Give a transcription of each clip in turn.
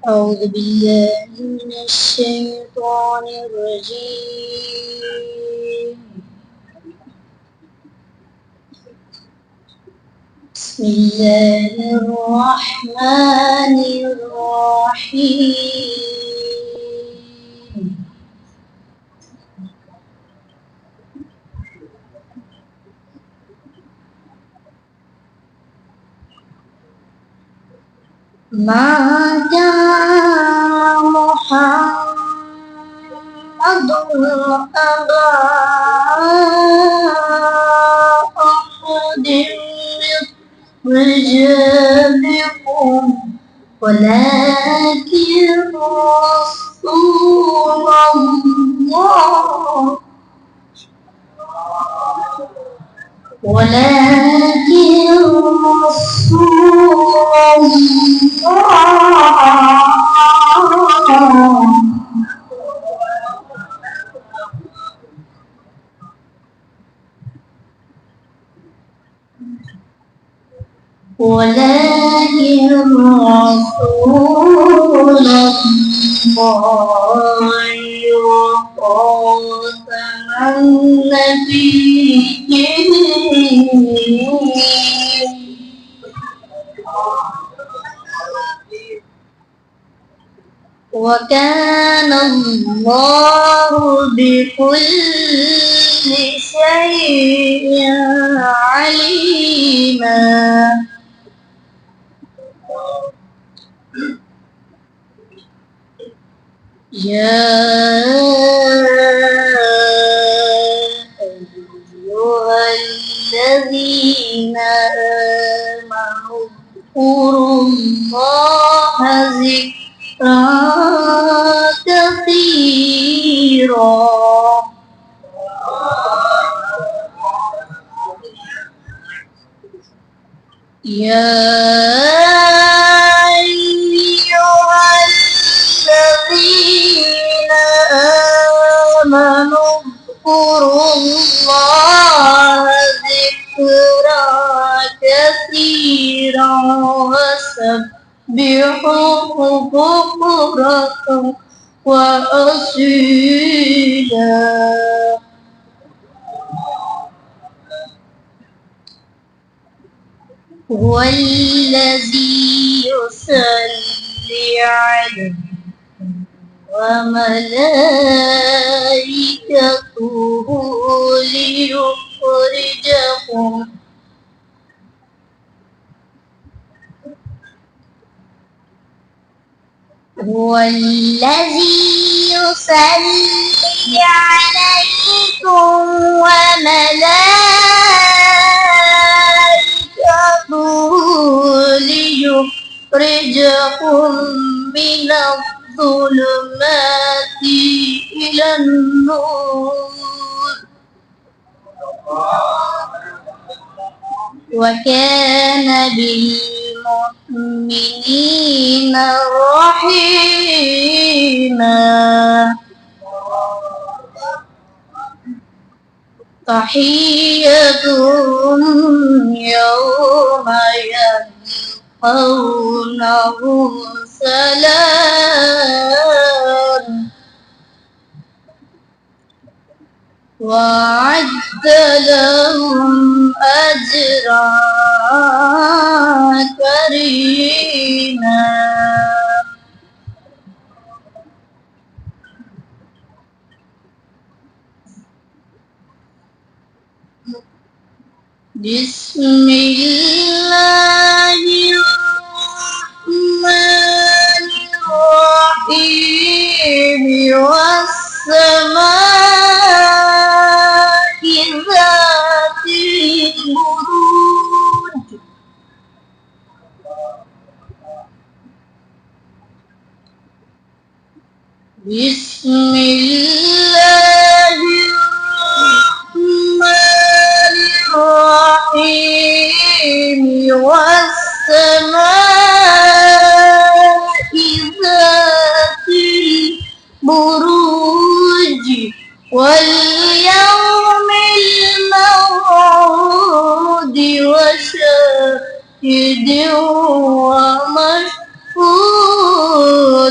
أعوذ بالله من الشيطان الرجيم. بسم الله الرحمن الرحيم. ما كان محمد أبا أحد من رجالكم ولكن رسول الله وخاتم النبيين. وكان الله بكل شيء عليما. يا أيها الذين آمنوا اذكروا الله ذكرا كثيرا. يا أيها الذين آمنوا اذكروا الله ذكرا كثيرا وسبحوه بكرة وأصيلا. هو الذي يصلي عليه وملائكته ليخرجكم هو الذي يصلي عليكم وملائكته ليخرجكم من الظلمات إلى النور. وكان بالمؤمنين رحيما. تحيتهم يوم يلقونه سلام وأعد لهم أجرا كريما. بسم الله الرحمن الرحيم. والسماء ذات البروج. بسم الله الرحمن الرحيم. والسماء ذات البروج واليوم الموعود وشاهد ومشهود.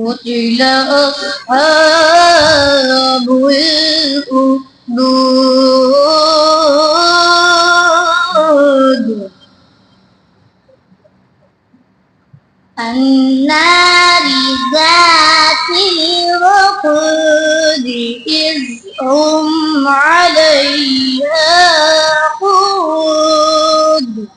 قتل أصحاب الأخدود النار ذات الوقود إذ هم عليها قعود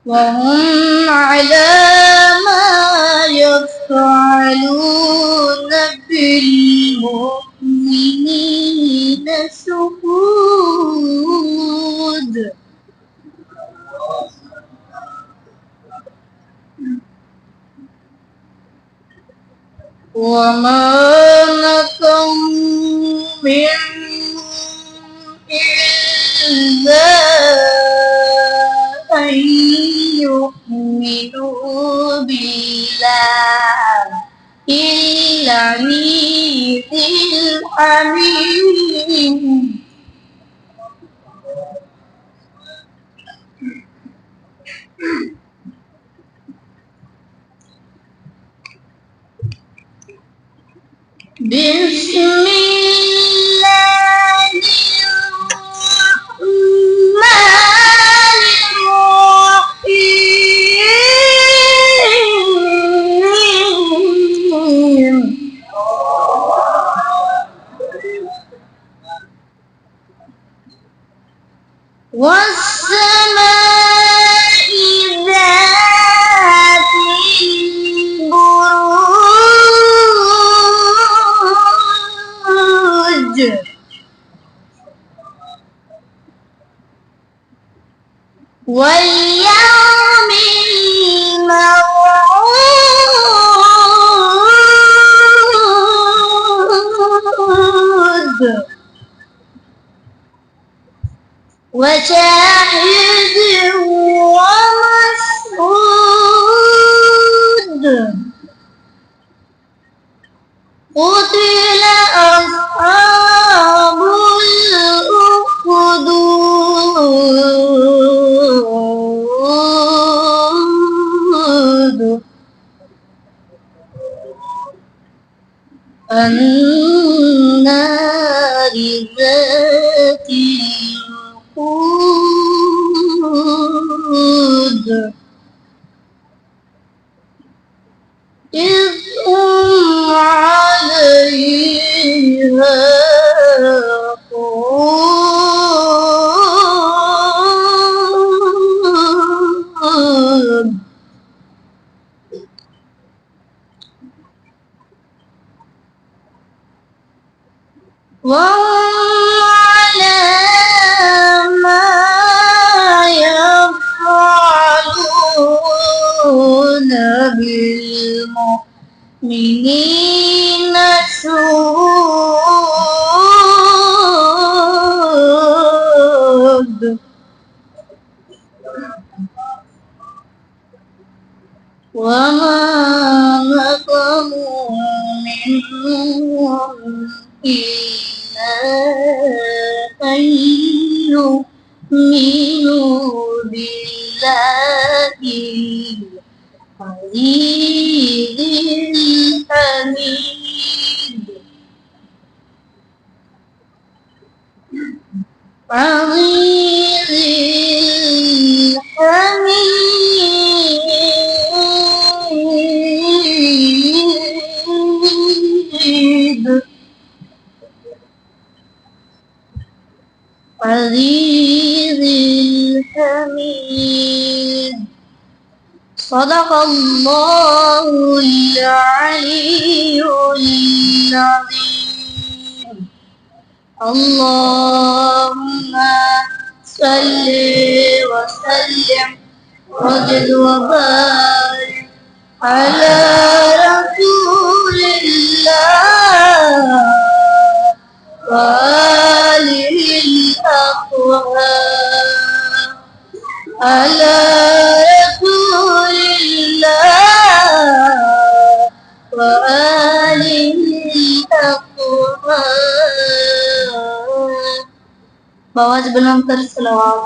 وهم على ما يفعلون بالمؤمنين شهود وما نقموا منهم إلا أن يؤمنوا بالله العزيز الحميد بسم الله الرحمن الرحيم والسماء ذات البروج واليوم الموعود وشاهد ومشهود قتل أصحاب الأخدود النار ذات الوقود إذ هم عليها قعود وهم على ما يفعلون بالمؤمنين شهود وما نقموا منهم إلا أن يؤمنوا بالله العزيز الحميد عزيز الحميد عزيز الحميد صدق الله العلي العظيم اللهم صل وسلم وزد وبارك على رسول الله وآله الأطهار على رسول الله وآله الأطهار بواجب الأمطار الصلوات